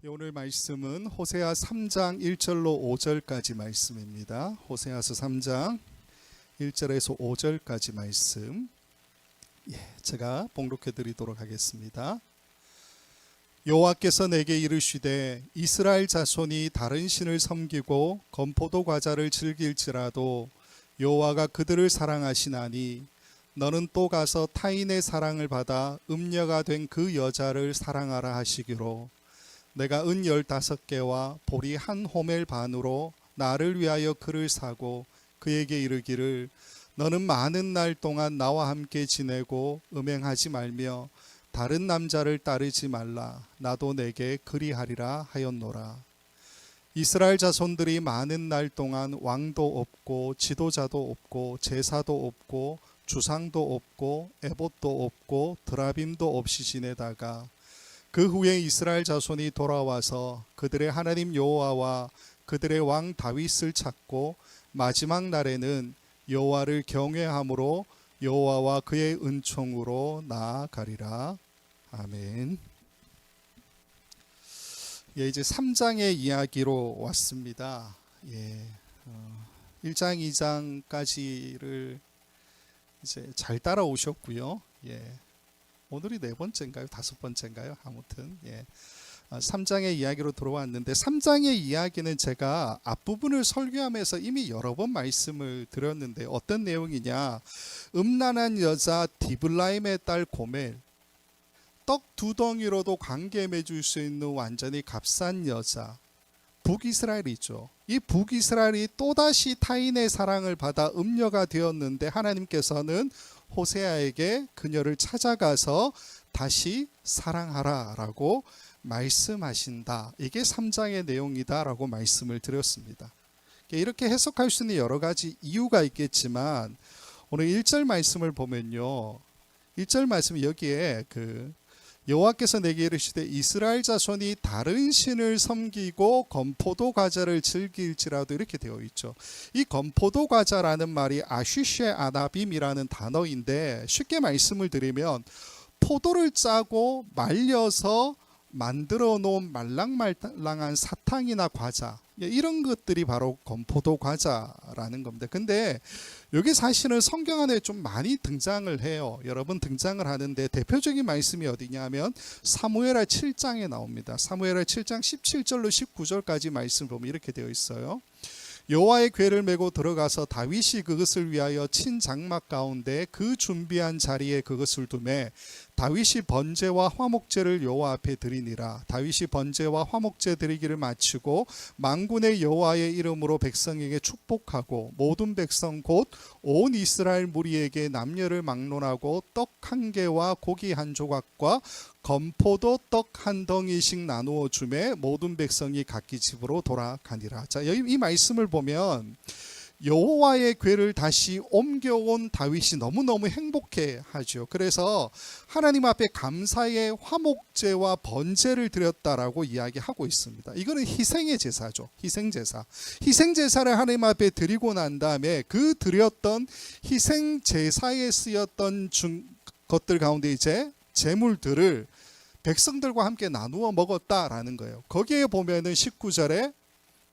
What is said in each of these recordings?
오늘 말씀은 호세아 3장 1절로 5절까지 말씀입니다. 호세아서 3장 1절에서 5절까지 말씀 제가 봉독해 드리도록 하겠습니다. 여호와께서 내게 이르시되 이스라엘 자손이 다른 신을 섬기고 건포도 과자를 즐길지라도 여호와가 그들을 사랑하시나니 너는 또 가서 타인의 사랑을 받아 음녀가 된 그 여자를 사랑하라 하시기로 내가 은 15개와 보리 한 호멜 반으로 나를 위하여 그를 사고 그에게 이르기를 너는 많은 날 동안 나와 함께 지내고 음행하지 말며 다른 남자를 따르지 말라. 나도 내게 그리하리라 하였노라. 이스라엘 자손들이 많은 날 동안 왕도 없고 지도자도 없고 제사도 없고 주상도 없고 에봇도 없고 드라빔도 없이 지내다가 그 후에 이스라엘 자손이 돌아와서 그들의 하나님 여호와와 그들의 왕 다윗을 찾고 마지막 날에는 여호와를 경외함으로 여호와와 그의 은총으로 나아가리라. 아멘. 이제 3장의 이야기로 왔습니다. 1장, 2장까지를 이제 잘 따라오셨고요. 오늘이 4번째인가요? 5번째인가요? 아무튼 3장의 이야기로 들어왔는데 3장의 이야기는 제가 앞부분을 설교하면서 이미 여러 번 말씀을 드렸는데 어떤 내용이냐, 음란한 여자 디블라임의 딸 고멜, 떡 2덩이로도 관계 맺을 수 있는 완전히 값싼 여자 북이스라엘이죠. 이 북이스라엘이 또다시 타인의 사랑을 받아 음녀가 되었는데 하나님께서는 호세아에게 그녀를 찾아가서 다시 사랑하라 라고 말씀하신다. 이게 3장의 내용이다 라고 말씀을 드렸습니다. 이렇게 해석할 수 있는 여러 가지 이유가 있겠지만 오늘 1절 말씀을 보면요, 1절 말씀 여기에 여호와께서 내게 이르시되 이스라엘 자손이 다른 신을 섬기고 건포도 과자를 즐길지라도 이렇게 되어 있죠. 이 건포도 과자라는 말이 아쉬쉐 아나빔이라는 단어인데 쉽게 말씀을 드리면 포도를 짜고 말려서 만들어 놓은 말랑말랑한 사탕이나 과자, 이런 것들이 바로 건포도 과자라는 겁니다. 근데 여기 사실은 성경 안에 좀 많이 등장을 해요. 여러분 등장을 하는데 대표적인 말씀이 어디냐면 사무엘하 7장에 나옵니다. 사무엘하 7장 17절로 19절까지 말씀 보면 이렇게 되어 있어요. 여호와의 궤를 메고 들어가서 다윗이 그것을 위하여 친 장막 가운데 그 준비한 자리에 그것을 두매 다윗이 번제와 화목제를 여호와 앞에 드리니라. 다윗이 번제와 화목제 드리기를 마치고 만군의 여호와의 이름으로 백성에게 축복하고 모든 백성 곧 온 이스라엘 무리에게 남녀를 막론하고 떡 1개와 고기 1조각과 건포도 떡 1덩이씩 나누어 주매 모든 백성이 각기 집으로 돌아가니라. 자, 여기 이 말씀을 보면 여호와의 궤를 다시 옮겨온 다윗이 너무너무 행복해하죠. 그래서 하나님 앞에 감사의 화목제와 번제를 드렸다라고 이야기하고 있습니다. 이거는 희생의 제사죠. 희생제사. 희생제사를 하나님 앞에 드리고 난 다음에 그 드렸던 희생제사에 쓰였던 것들 가운데 이제 제물들을 백성들과 함께 나누어 먹었다라는 거예요. 거기에 보면은 19절에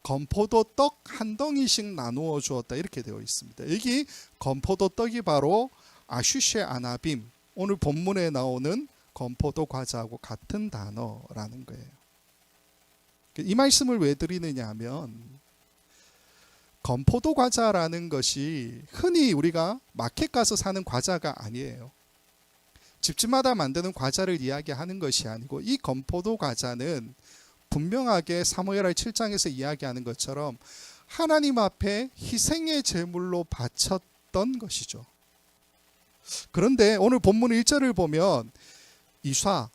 건포도 떡 1덩이씩 나누어 주었다 이렇게 되어 있습니다. 여기 건포도 떡이 바로 아슈쉐 아나빔, 오늘 본문에 나오는 건포도 과자하고 같은 단어라는 거예요. 이 말씀을 왜 드리느냐 하면 건포도 과자라는 것이 흔히 우리가 마켓 가서 사는 과자가 아니에요. 집집마다 만드는 과자를 이야기하는 것이 아니고 이 건포도 과자는 분명하게 사무엘하 7장에서 이야기하는 것처럼 하나님 앞에 희생의 제물로 바쳤던 것이죠. 그런데 오늘 본문 1절을 보면 이샤,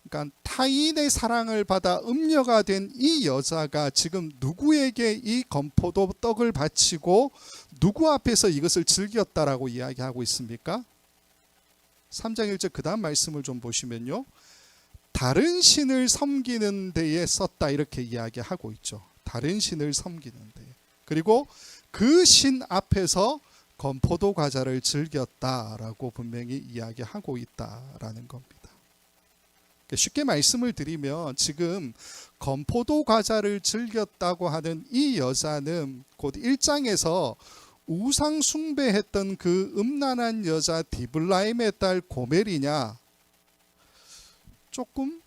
그러니까 타인의 사랑을 받아 음녀가 된 이 여자가 지금 누구에게 이 건포도 떡을 바치고 누구 앞에서 이것을 즐겼다라고 이야기하고 있습니까? 3장 1절 그 다음 말씀을 좀 보시면요, 다른 신을 섬기는 데에 썼다 이렇게 이야기하고 있죠. 다른 신을 섬기는 데. 그리고 그 신 앞에서 건포도 과자를 즐겼다라고 분명히 이야기하고 있다라는 겁니다. 쉽게 말씀을 드리면 지금 건포도 과자를 즐겼다고 하는 이 여자는 곧 1장에서 우상 숭배했던 그 음란한 여자 디블라임의 딸 고멜이냐? 조금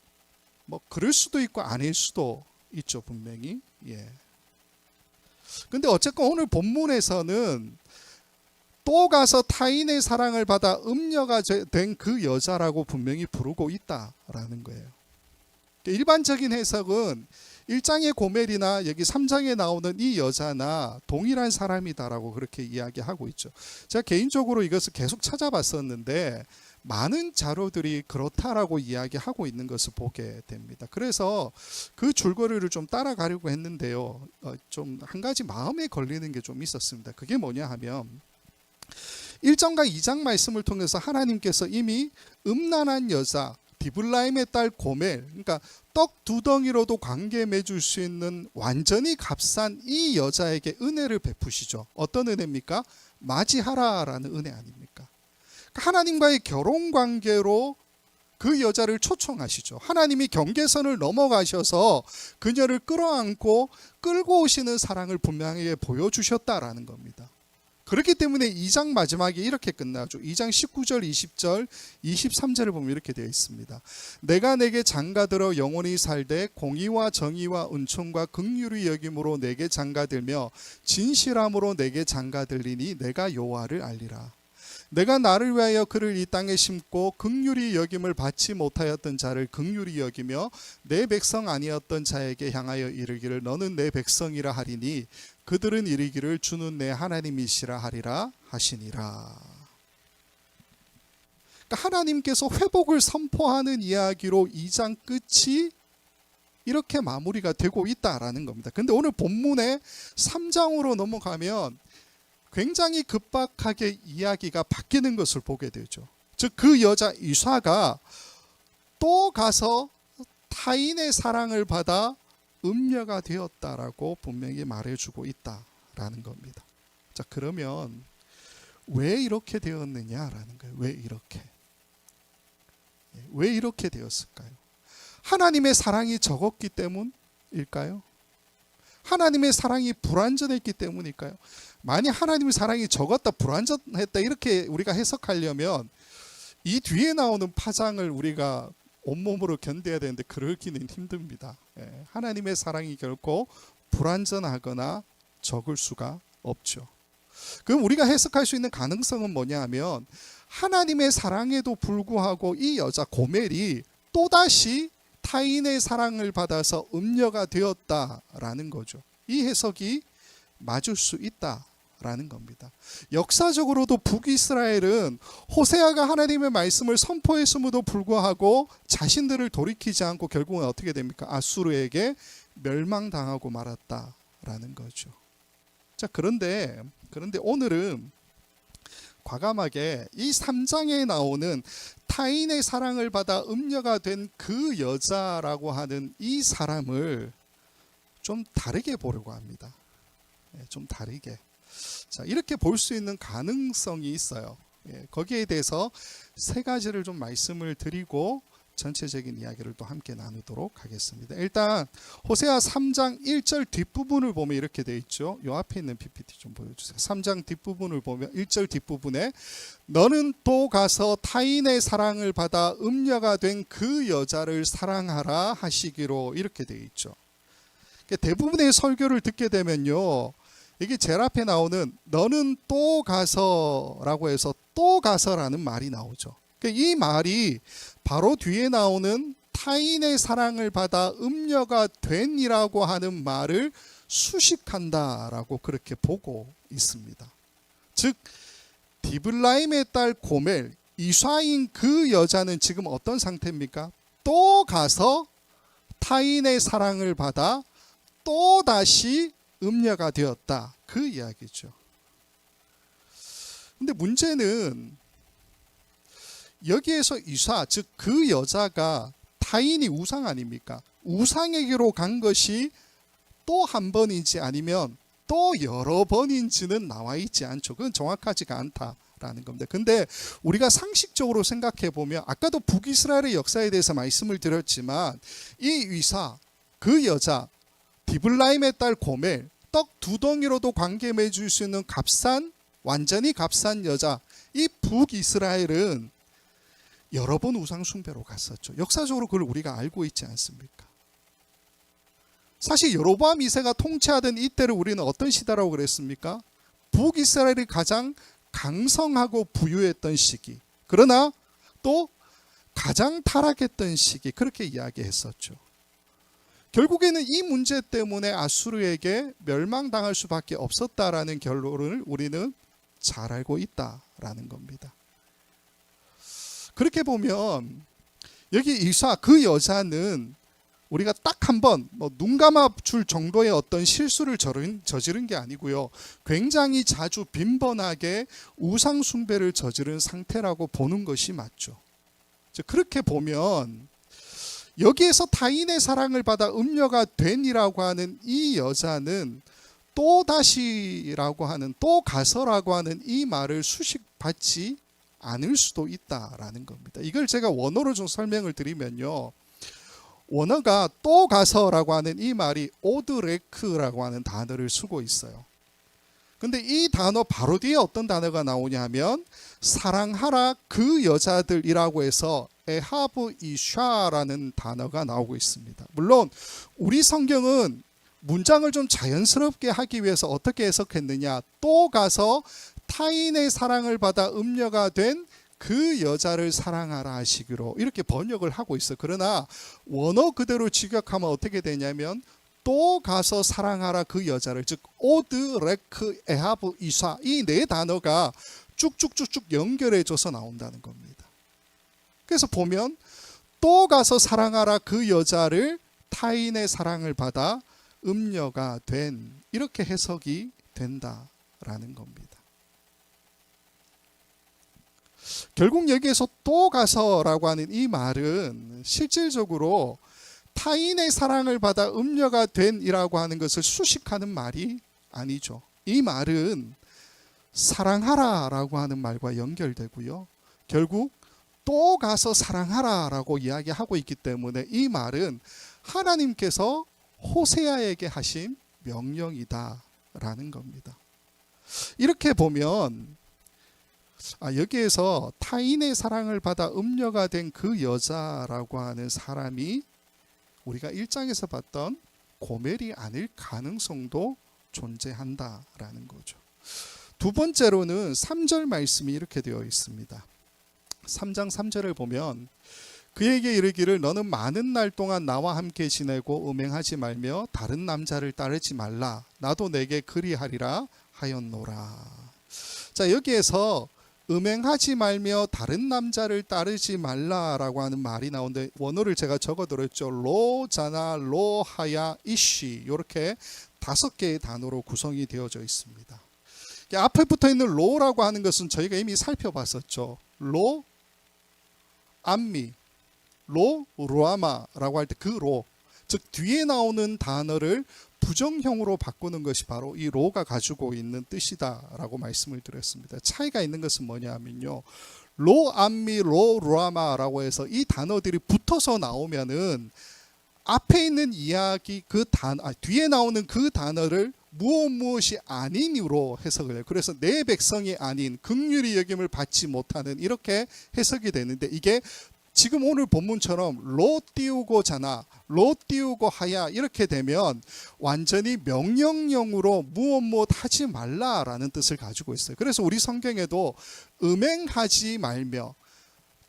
뭐 그럴 수도 있고 아닐 수도 있죠, 분명히. 예. 근데 어쨌건 오늘 본문에서는 또 가서 타인의 사랑을 받아 음녀가 된 그 여자라고 분명히 부르고 있다라는 거예요. 일반적인 해석은 1장의 고멜이나 여기 3장에 나오는 이 여자나 동일한 사람이다라고 그렇게 이야기하고 있죠. 제가 개인적으로 이것을 계속 찾아봤었는데 많은 자료들이 그렇다라고 이야기하고 있는 것을 보게 됩니다. 그래서 그 줄거리를 좀 따라가려고 했는데요. 좀 한 가지 마음에 걸리는 게 좀 있었습니다. 그게 뭐냐 하면 1장과 2장 말씀을 통해서 하나님께서 이미 음란한 여자 디블라임의 딸 고멜, 그러니까 떡 두 덩이로도 관계 맺을 수 있는 완전히 값싼 이 여자에게 은혜를 베푸시죠. 어떤 은혜입니까? 맞이하라라는 은혜 아닙니까? 하나님과의 결혼 관계로 그 여자를 초청하시죠. 하나님이 경계선을 넘어가셔서 그녀를 끌어안고 끌고 오시는 사랑을 분명하게 보여주셨다라는 겁니다. 그렇기 때문에 2장 마지막에 이렇게 끝나죠. 2장 19절, 20절, 23절을 보면 이렇게 되어 있습니다. 내가 내게 장가들어 영원히 살되 공의와 정의와 은총과 긍휼의 여김으로 내게 장가들며 진실함으로 내게 장가들리니 내가 여호와를 알리라. 내가 나를 위하여 그를 이 땅에 심고 긍휼히 여김을 받지 못하였던 자를 긍휼히 여기며 내 백성 아니었던 자에게 향하여 이르기를 너는 내 백성이라 하리니 그들은 이르기를 주는 내 하나님이시라 하리라 하시니라. 그러니까 하나님께서 회복을 선포하는 이야기로 2장 끝이 이렇게 마무리가 되고 있다라는 겁니다. 근데 오늘 본문의 3장으로 넘어가면 굉장히 급박하게 이야기가 바뀌는 것을 보게 되죠. 즉 그 여자 이사가 또 가서 타인의 사랑을 받아 음녀가 되었다라고 분명히 말해주고 있다라는 겁니다. 자, 그러면 왜 이렇게 되었느냐라는 거예요. 왜 이렇게 되었을까요? 하나님의 사랑이 적었기 때문일까요? 하나님의 사랑이 불완전했기 때문일까요? 만약 하나님의 사랑이 적었다, 불완전했다 이렇게 우리가 해석하려면 이 뒤에 나오는 파장을 우리가 온몸으로 견뎌야 되는데 그러기는 힘듭니다. 하나님의 사랑이 결코 불완전하거나 적을 수가 없죠. 그럼 우리가 해석할 수 있는 가능성은 뭐냐 하면 하나님의 사랑에도 불구하고 이 여자 고멜이 또다시 타인의 사랑을 받아서 음녀가 되었다라는 거죠. 이 해석이 맞을 수 있다라는 겁니다. 역사적으로도 북이스라엘은 호세아가 하나님의 말씀을 선포했음에도 불구하고 자신들을 돌이키지 않고 결국은 어떻게 됩니까? 아수르에게 멸망당하고 말았다라는 거죠. 자, 그런데 오늘은 과감하게 이 3장에 나오는 타인의 사랑을 받아 음녀가 된 그 여자라고 하는 이 사람을 좀 다르게 보려고 합니다. 좀 다르게. 자, 이렇게 볼 수 있는 가능성이 있어요. 거기에 대해서 세 가지를 좀 말씀을 드리고 전체적인 이야기를 또 함께 나누도록 하겠습니다. 일단 호세아 3장 1절 뒷부분을 보면 이렇게 되어 있죠. 요 앞에 있는 PPT 좀 보여주세요. 3장 뒷부분을 보면 1절 뒷부분에 너는 또 가서 타인의 사랑을 받아 음녀가 된 그 여자를 사랑하라 하시기로 이렇게 되어 있죠. 대부분의 설교를 듣게 되면요, 이게 제일 앞에 나오는 너는 또 가서라고 해서 또 가서라는 말이 나오죠. 이 말이 바로 뒤에 나오는 타인의 사랑을 받아 음녀가 된이라고 하는 말을 수식한다라고 그렇게 보고 있습니다. 즉 디블라임의 딸 고멜, 이사인 그 여자는 지금 어떤 상태입니까? 또 가서 타인의 사랑을 받아 또 다시 음녀가 되었다, 그 이야기죠. 근데 문제는 여기에서 이사, 즉 그 여자가 타인이 우상 아닙니까? 우상에게로 간 것이 또 한 번인지 아니면 또 여러 번인지는 나와 있지 않죠. 그건 정확하지가 않다라는 있다라는 겁니다. 근데 우리가 상식적으로 생각해 보면 아까도 북이스라엘의 역사에 대해서 말씀을 드렸지만 이 위사, 그 여자 디블라임의 딸 고멜, 떡 2덩이로도 관계 맺을 수 있는 완전히 값싼 여자, 이 북이스라엘은 여러 번 우상 숭배로 갔었죠. 역사적으로 그걸 우리가 알고 있지 않습니까? 사실 여로보암 2세가 통치하던 이때를 우리는 어떤 시대라고 그랬습니까? 북이스라엘이 가장 강성하고 부유했던 시기, 그러나 또 가장 타락했던 시기, 그렇게 이야기했었죠. 결국에는 이 문제 때문에 아수르에게 멸망당할 수밖에 없었다라는 결론을 우리는 잘 알고 있다라는 겁니다. 그렇게 보면 여기 이사, 그 여자는 우리가 딱 한 번 눈 감아 줄 정도의 어떤 실수를 저지른 게 아니고요, 굉장히 자주 빈번하게 우상 숭배를 저지른 상태라고 보는 것이 맞죠. 그렇게 보면 여기에서 타인의 사랑을 받아 음녀가 된이라고 하는 이 여자는 또다시라고 하는, 또 가서라고 하는 이 말을 수식받지 않을 수도 있다라는 겁니다. 이걸 제가 원어로 좀 설명을 드리면요, 원어가 또 가서라고 하는 이 말이 오드레크라고 하는 단어를 쓰고 있어요. 근데 이 단어 바로 뒤에 어떤 단어가 나오냐 하면 사랑하라 그 여자들이라고 해서 에하브 이샤라는 단어가 나오고 있습니다. 물론 우리 성경은 문장을 좀 자연스럽게 하기 위해서 어떻게 해석했느냐, 또 가서 타인의 사랑을 받아 음녀가 된 그 여자를 사랑하라 하시기로 이렇게 번역을 하고 있어요. 그러나 원어 그대로 직역하면 어떻게 되냐면 또 가서 사랑하라 그 여자를, 즉 오드 레크 에하브 이사, 이 네 단어가 쭉쭉쭉쭉 연결해져서 나온다는 겁니다. 그래서 보면 또 가서 사랑하라 그 여자를 타인의 사랑을 받아 음녀가 된, 이렇게 해석이 된다라는 겁니다. 결국 여기에서 또 가서라고 하는 이 말은 실질적으로 타인의 사랑을 받아 음녀가 된이라고 하는 것을 수식하는 말이 아니죠. 이 말은 사랑하라라고 하는 말과 연결되고요, 결국 또 가서 사랑하라라고 이야기하고 있기 때문에 이 말은 하나님께서 호세아에게 하신 명령이다라는 겁니다. 이렇게 보면 여기에서 타인의 사랑을 받아 음녀가 된 그 여자라고 하는 사람이 우리가 1장에서 봤던 고멜이 아닐 가능성도 존재한다라는 거죠. 두 번째로는 3절 말씀이 이렇게 되어 있습니다. 3장 3절을 보면 그에게 이르기를 너는 많은 날 동안 나와 함께 지내고 음행하지 말며 다른 남자를 따르지 말라. 나도 내게 그리하리라 하였노라. 자, 여기에서 음행하지 말며 다른 남자를 따르지 말라라고 하는 말이 나오는데 원어를 제가 적어드렸죠. 로자나 로하야 이시, 이렇게 5개의 단어로 구성이 되어져 있습니다. 앞에 붙어 있는 로라고 하는 것은 저희가 이미 살펴봤었죠. 로, 암미, 로, 루아마라고 할 때 그 로, 즉 뒤에 나오는 단어를 부정형으로 바꾸는 것이 바로 이 로가 가지고 있는 뜻이다라고 말씀을 드렸습니다. 차이가 있는 것은 뭐냐 하면요, 로, 암미, 로, 루아마라고 해서 이 단어들이 붙어서 나오면은 앞에 있는 이야기 뒤에 나오는 그 단어를 무엇이 아닌으로 해석을 해요. 그래서 내 백성이 아닌, 긍휼히 여김을 받지 못하는, 이렇게 해석이 되는데, 이게 지금 오늘 본문처럼 로 띄우고 자나, 로 띄우고 하야, 이렇게 되면 완전히 명령형으로 무엇 하지 말라라는 뜻을 가지고 있어요. 그래서 우리 성경에도 음행하지 말며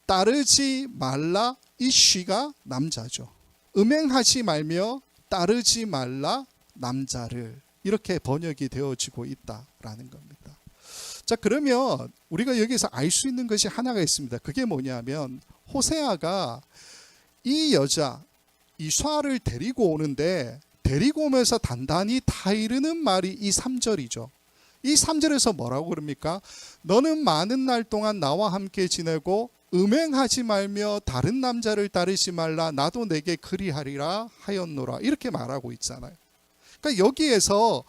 따르지 말라, 이 쉬가 남자죠. 음행하지 말며 따르지 말라 남자를, 이렇게 번역이 되어지고 있다라는 겁니다. 자, 그러면 우리가 여기서 알 수 있는 것이 하나가 있습니다. 그게 뭐냐면 호세아가 이 여자 이수아를 데리고 오는데, 데리고 오면서 단단히 타이르는 말이 이 3절이죠. 이 3절에서 뭐라고 그럽니까? 너는 많은 날 동안 나와 함께 지내고 음행하지 말며 다른 남자를 따르지 말라. 나도 내게 그리하리라 하였노라. 이렇게 말하고 있잖아요. 그러니까 여기에서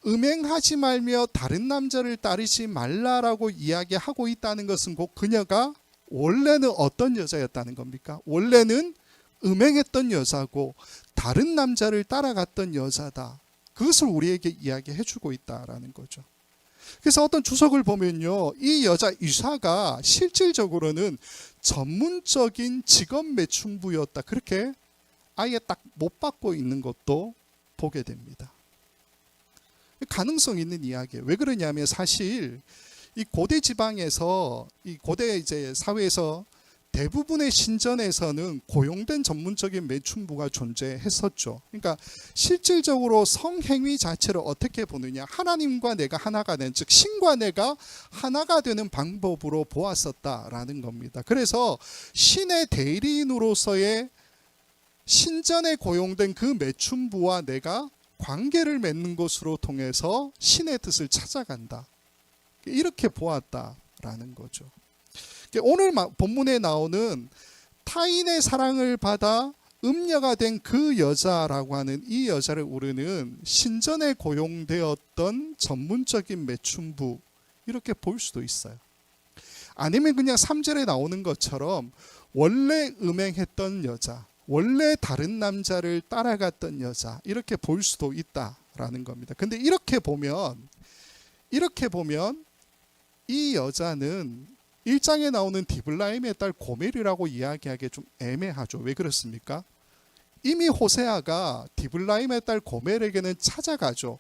음행하지 말며 다른 남자를 따르지 말라라고 이야기하고 있다는 것은 곧 그녀가 원래는 어떤 여자였다는 겁니까? 원래는 음행했던 여자고 다른 남자를 따라갔던 여자다. 그것을 우리에게 이야기해 주고 있다라는 거죠. 그래서 어떤 주석을 보면요, 이 여자 이사가 실질적으로는 전문적인 직업 매춘부였다. 그렇게 아예 딱 못 받고 있는 것도 보게 됩니다. 가능성 있는 이야기예요. 왜 그러냐면 사실 이 고대 지방에서 이 고대 이제 사회에서 대부분의 신전에서는 고용된 전문적인 매춘부가 존재했었죠. 그러니까 실질적으로 성행위 자체를 어떻게 보느냐, 하나님과 내가 하나가 된, 즉 신과 내가 하나가 되는 방법으로 보았었다라는 겁니다. 그래서 신의 대리인으로서의 신전에 고용된 그 매춘부와 내가 관계를 맺는 것으로 통해서 신의 뜻을 찾아간다. 이렇게 보았다라는 거죠. 오늘 본문에 나오는 타인의 사랑을 받아 음녀가 된 그 여자라고 하는 이 여자를 우리는 신전에 고용되었던 전문적인 매춘부 이렇게 볼 수도 있어요. 아니면 그냥 3절에 나오는 것처럼 원래 음행했던 여자, 원래 다른 남자를 따라갔던 여자 이렇게 볼 수도 있다라는 겁니다. 근데 이렇게 보면 이 여자는 1장에 나오는 디블라임의 딸 고멜이라고 이야기하기 좀 애매하죠. 왜 그렇습니까? 이미 호세아가 디블라임의 딸 고멜에게는 찾아가죠.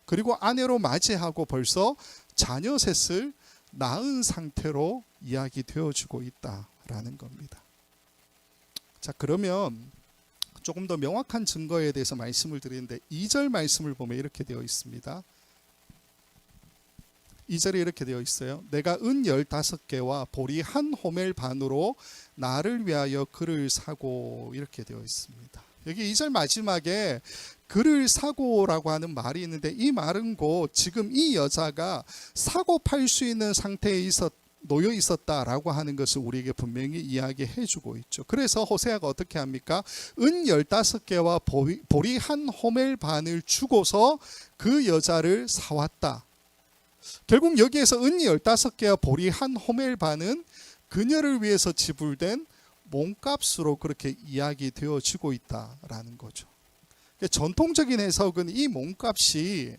그리고 아내로 맞이하고 벌써 자녀 셋을 낳은 상태로 이야기되어지고 있다라는 겁니다. 자, 그러면 조금 더 명확한 증거에 대해서 말씀을 드리는데 2절 말씀을 보면 이렇게 되어 있습니다. 2절에 이렇게 되어 있어요. 내가 은 15개와 보리 한 호멜 반으로 나를 위하여 그를 사고 이렇게 되어 있습니다. 여기 2절 마지막에 그를 사고라고 하는 말이 있는데 이 말은 곧 지금 이 여자가 사고 팔 수 있는 상태에 놓여 있었다라고 하는 것을 우리에게 분명히 이야기해 주고 있죠. 그래서 호세아가 어떻게 합니까? 은 15개와 보리 한 호멜 반을 주고서 그 여자를 사왔다. 결국 여기에서 은 15개와 보리 한 호멜 반은 그녀를 위해서 지불된 몸값으로 그렇게 이야기되어지고 있다라는 거죠. 전통적인 해석은 이 몸값이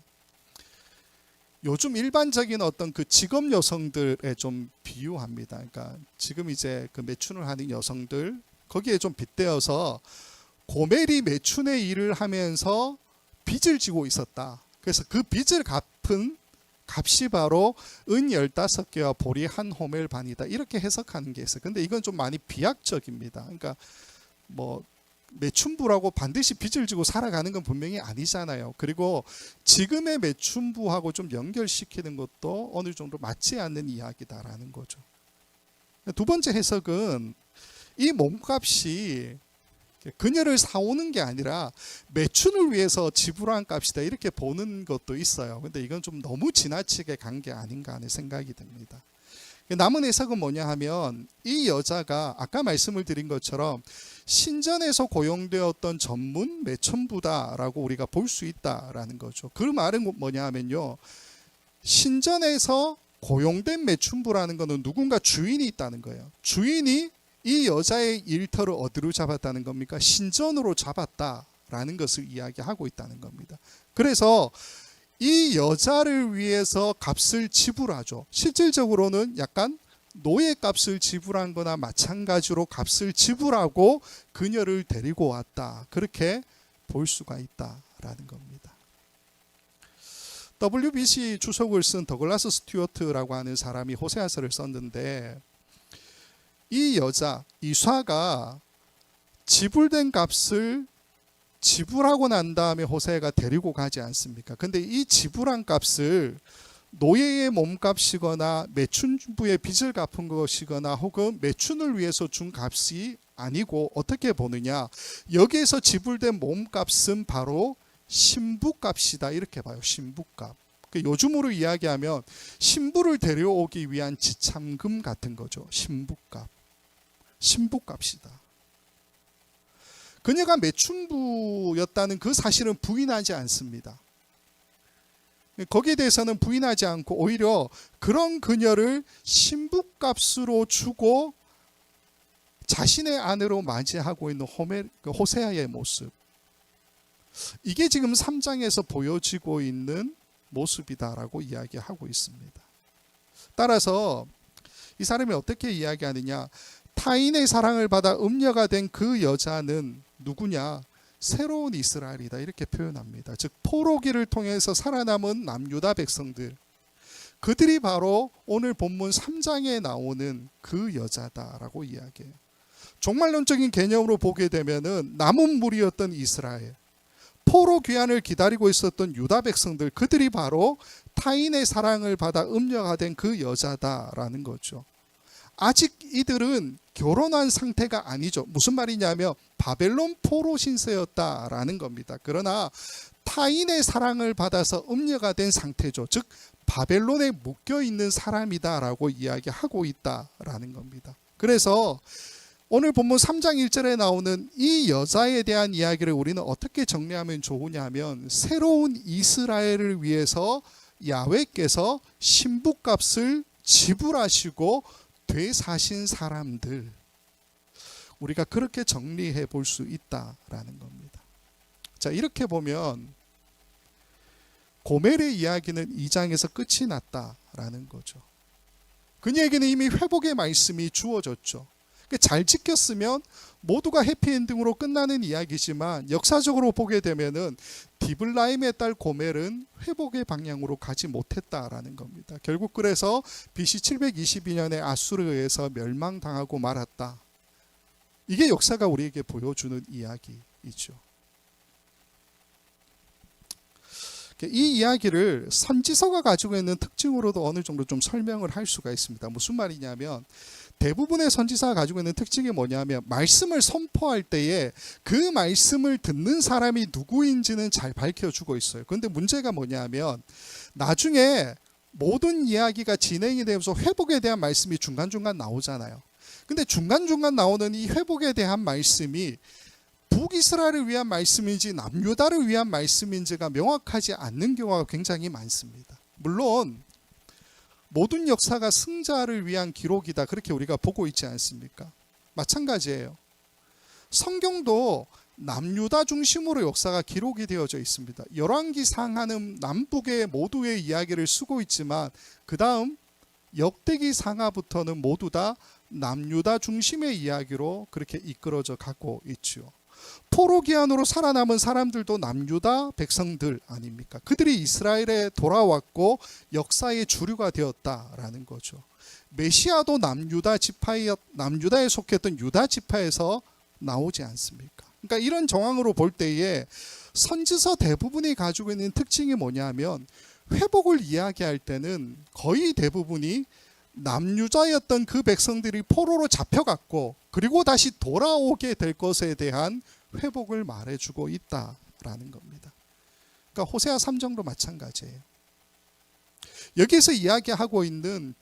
요즘 일반적인 어떤 그 직업 여성들에 좀 비유합니다. 그러니까 지금 이제 그 매춘을 하는 여성들 거기에 좀 빗대어서 고멜이 매춘의 일을 하면서 빚을 지고 있었다. 그래서 그 빚을 갚은 값이 바로 은 15개와 보리 한 호멜 반이다. 이렇게 해석하는 게 있어요. 근데 이건 좀 많이 비약적입니다. 그러니까 뭐 매춘부라고 반드시 빚을 지고 살아가는 건 분명히 아니잖아요. 그리고 지금의 매춘부하고 좀 연결시키는 것도 어느 정도 맞지 않는 이야기다라는 거죠. 두 번째 해석은 이 몸값이 그녀를 사오는 게 아니라 매춘을 위해서 지불한 값이다 이렇게 보는 것도 있어요. 근데 이건 좀 너무 지나치게 간 게 아닌가 하는 생각이 듭니다. 남은 해석은 뭐냐 하면 이 여자가 아까 말씀을 드린 것처럼 신전에서 고용되었던 전문 매춘부다라고 우리가 볼 수 있다라는 거죠. 그 말은 뭐냐 하면요, 신전에서 고용된 매춘부라는 것은 누군가 주인이 있다는 거예요. 주인이 이 여자의 일터를 어디로 잡았다는 겁니까? 신전으로 잡았다라는 것을 이야기하고 있다는 겁니다. 그래서 이 여자를 위해서 값을 지불하죠. 실질적으로는 약간 노예값을 지불한 거나 마찬가지로 값을 지불하고 그녀를 데리고 왔다. 그렇게 볼 수가 있다라는 겁니다. WBC 주석을 쓴 더글라스 스튜어트라고 하는 사람이 호세아서를 썼는데 이 여자 이사가 지불된 값을 지불하고 난 다음에 호세아가 데리고 가지 않습니까? 근데 이 지불한 값을 노예의 몸값이거나 매춘부의 빚을 갚은 것이거나 혹은 매춘을 위해서 준 값이 아니고 어떻게 보느냐, 여기에서 지불된 몸값은 바로 신부값이다 이렇게 봐요. 신부값. 요즘으로 이야기하면 신부를 데려오기 위한 지참금 같은 거죠. 신부값. 신부값이다. 그녀가 매춘부였다는 그 사실은 부인하지 않습니다. 거기에 대해서는 부인하지 않고 오히려 그런 그녀를 신부값으로 주고 자신의 아내로 맞이하고 있는 호세아의 모습, 이게 지금 3장에서 보여지고 있는 모습이다라고 이야기하고 있습니다. 따라서 이 사람이 어떻게 이야기하느냐, 타인의 사랑을 받아 음녀가 된 그 여자는 누구냐, 새로운 이스라엘이다, 이렇게 표현합니다. 즉 포로기를 통해서 살아남은 남유다 백성들, 그들이 바로 오늘 본문 3장에 나오는 그 여자다라고 이야기해요. 종말론적인 개념으로 보게 되면은 남은 무리였던 이스라엘, 포로 귀환을 기다리고 있었던 유다 백성들, 그들이 바로 타인의 사랑을 받아 음녀가 된 그 여자다라는 거죠. 아직 이들은 결혼한 상태가 아니죠. 무슨 말이냐면 바벨론 포로 신세였다라는 겁니다. 그러나 타인의 사랑을 받아서 음녀가 된 상태죠. 즉 바벨론에 묶여 있는 사람이다라고 이야기하고 있다라는 겁니다. 그래서 오늘 본문 3장 1절에 나오는 이 여자에 대한 이야기를 우리는 어떻게 정리하면 좋으냐면, 새로운 이스라엘을 위해서 야훼께서 신부값을 지불하시고 되사신 사람들, 우리가 그렇게 정리해 볼 수 있다라는 겁니다. 자, 이렇게 보면 고멜의 이야기는 2장에서 끝이 났다라는 거죠. 그녀에게는 이미 회복의 말씀이 주어졌죠. 잘 지켰으면 모두가 해피엔딩으로 끝나는 이야기지만 역사적으로 보게 되면은 디블라임의 딸 고멜은 회복의 방향으로 가지 못했다라는 겁니다. 결국 그래서 BC 722년에 아수르에 의해서 멸망당하고 말았다. 이게 역사가 우리에게 보여주는 이야기이죠. 이 이야기를 선지서가 가지고 있는 특징으로도 어느 정도 좀 설명을 할 수가 있습니다. 무슨 말이냐면, 대부분의 선지서가 가지고 있는 특징이 뭐냐면, 말씀을 선포할 때에 그 말씀을 듣는 사람이 누구인지는 잘 밝혀주고 있어요. 그런데 문제가 뭐냐면, 나중에 모든 이야기가 진행이 되면서 회복에 대한 말씀이 중간중간 나오잖아요. 근데 중간중간 나오는 이 회복에 대한 말씀이 북이스라엘을 위한 말씀인지 남유다를 위한 말씀인지가 명확하지 않는 경우가 굉장히 많습니다. 물론 모든 역사가 승자를 위한 기록이다, 그렇게 우리가 보고 있지 않습니까? 마찬가지예요. 성경도 남유다 중심으로 역사가 기록이 되어져 있습니다. 열왕기상하는 남북의 모두의 이야기를 쓰고 있지만 그 다음 역대기상하부터는 모두 다 남유다 중심의 이야기로 그렇게 이끌어져 가고 있죠. 포로기환으로 살아남은 사람들도 남유다 백성들 아닙니까? 그들이 이스라엘에 돌아왔고 역사의 주류가 되었다라는 거죠. 메시아도 남유다에 속했던 유다 지파에서 나오지 않습니까? 그러니까 이런 정황으로 볼 때에 선지서 대부분이 가지고 있는 특징이 뭐냐면, 회복을 이야기할 때는 거의 대부분이 남유다였던 그 백성들이 포로로 잡혀갔고 그리고 다시 돌아오게 될 것에 대한 회복을 말해주고 있다라는 겁니다. 그러니까 호세아 3장도 마찬가지예요. 여기서 이야기하고 있는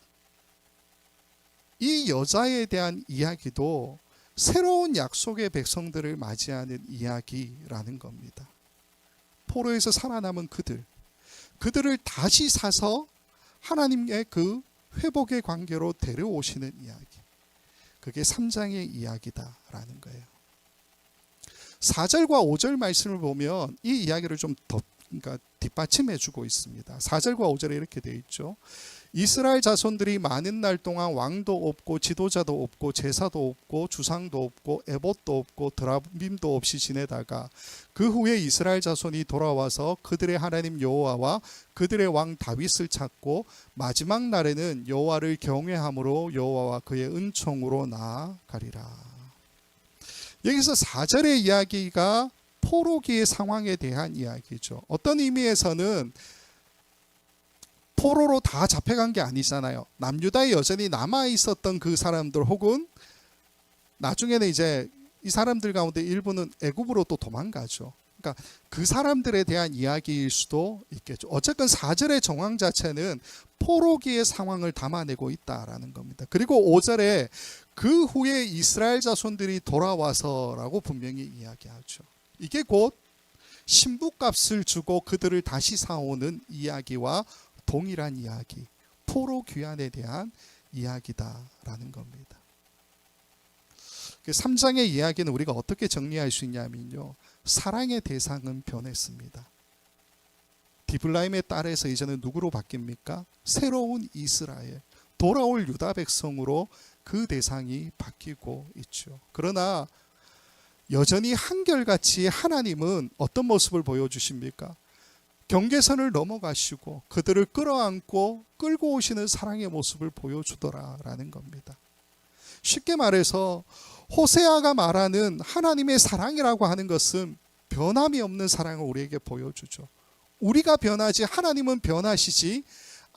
이 여자에 대한 이야기도 새로운 약속의 백성들을 맞이하는 이야기라는 겁니다. 포로에서 살아남은 그들을 다시 사서 하나님의 그 회복의 관계로 데려오시는 이야기, 그게 3장의 이야기다라는 거예요. 4절과 5절 말씀을 보면 이 이야기를 좀 더 뒷받침해 주고 있습니다. 4절과 5절에 이렇게 되어 있죠. 이스라엘 자손들이 많은 날 동안 왕도 없고 지도자도 없고 제사도 없고 주상도 없고 에봇도 없고 드라빔도 없이 지내다가 그 후에 이스라엘 자손이 돌아와서 그들의 하나님 여호와와 그들의 왕 다윗을 찾고 마지막 날에는 여호와를 경외함으로 여호와와 그의 은총으로 나아가리라. 여기서 4절의 이야기가 포로기의 상황에 대한 이야기죠. 어떤 의미에서는 포로로 다 잡혀간 게 아니잖아요. 남유다에 여전히 남아 있었던 그 사람들, 혹은 나중에는 이제 이 사람들 가운데 일부는 애굽으로 또 도망가죠. 그러니까 그 사람들에 대한 이야기일 수도 있겠죠. 어쨌든 4절의 정황 자체는 포로기의 상황을 담아내고 있다라는 겁니다. 그리고 5절에 그 후에 이스라엘 자손들이 돌아와서라고 분명히 이야기하죠. 이게 곧 신부값을 주고 그들을 다시 사오는 이야기와 동일한 이야기, 포로 귀환에 대한 이야기다라는 겁니다. 3장의 이야기는 우리가 어떻게 정리할 수 있냐면요, 사랑의 대상은 변했습니다. 디블라임의 딸에서 이제는 누구로 바뀝니까? 새로운 이스라엘, 돌아올 유다 백성으로 그 대상이 바뀌고 있죠. 그러나 여전히 한결같이 하나님은 어떤 모습을 보여주십니까? 경계선을 넘어가시고 그들을 끌어안고 끌고 오시는 사랑의 모습을 보여주더라라는 겁니다. 쉽게 말해서 호세아가 말하는 하나님의 사랑이라고 하는 것은 변함이 없는 사랑을 우리에게 보여주죠. 우리가 변하지 하나님은 변하시지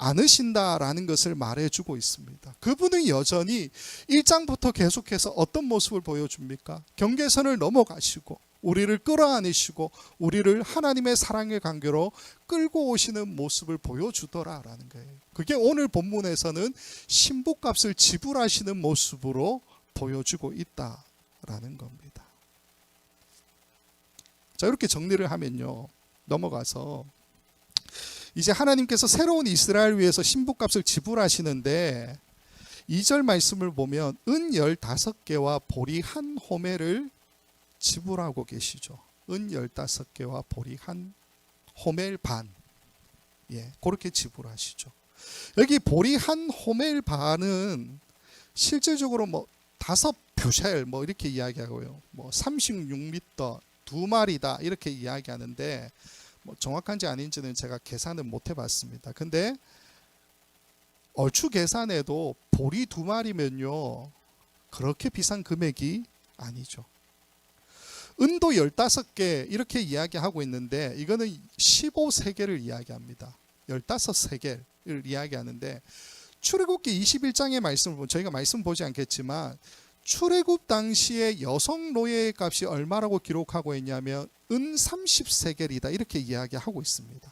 않으신다라는 것을 말해주고 있습니다. 그분은 여전히 1장부터 계속해서 어떤 모습을 보여줍니까? 경계선을 넘어가시고 우리를 끌어안으시고 우리를 하나님의 사랑의 관계로 끌고 오시는 모습을 보여주더라라는 거예요. 그게 오늘 본문에서는 신부값을 지불하시는 모습으로 보여주고 있다라는 겁니다. 자, 이렇게 정리를 하면요, 넘어가서 이제 하나님께서 새로운 이스라엘 위해서 신부값을 지불하시는데 2절 말씀을 보면 은 15개와 보리 한 호멜을 지불하고 계시죠. 은 15개와 보리 한 호멜 반, 그렇게 지불하시죠. 여기 보리 한 호멜 반은 실질적으로 5뷰셀 이렇게 이야기하고요, 36m 2마리다 이렇게 이야기하는데 정확한지 아닌지는 제가 계산은 못 해봤습니다. 근데 얼추 계산해도 보리 2마리면요 그렇게 비싼 금액이 아니죠. 은도 15개 이렇게 이야기하고 있는데 이거는 15세겔을 이야기합니다. 15세겔을 이야기하는데 출애굽기 21장의 말씀을 보면 저희가 말씀 보지 않겠지만 출애굽 당시에 여성 노예의 값이 얼마라고 기록하고 있냐면 은 30세겔이다 이렇게 이야기하고 있습니다.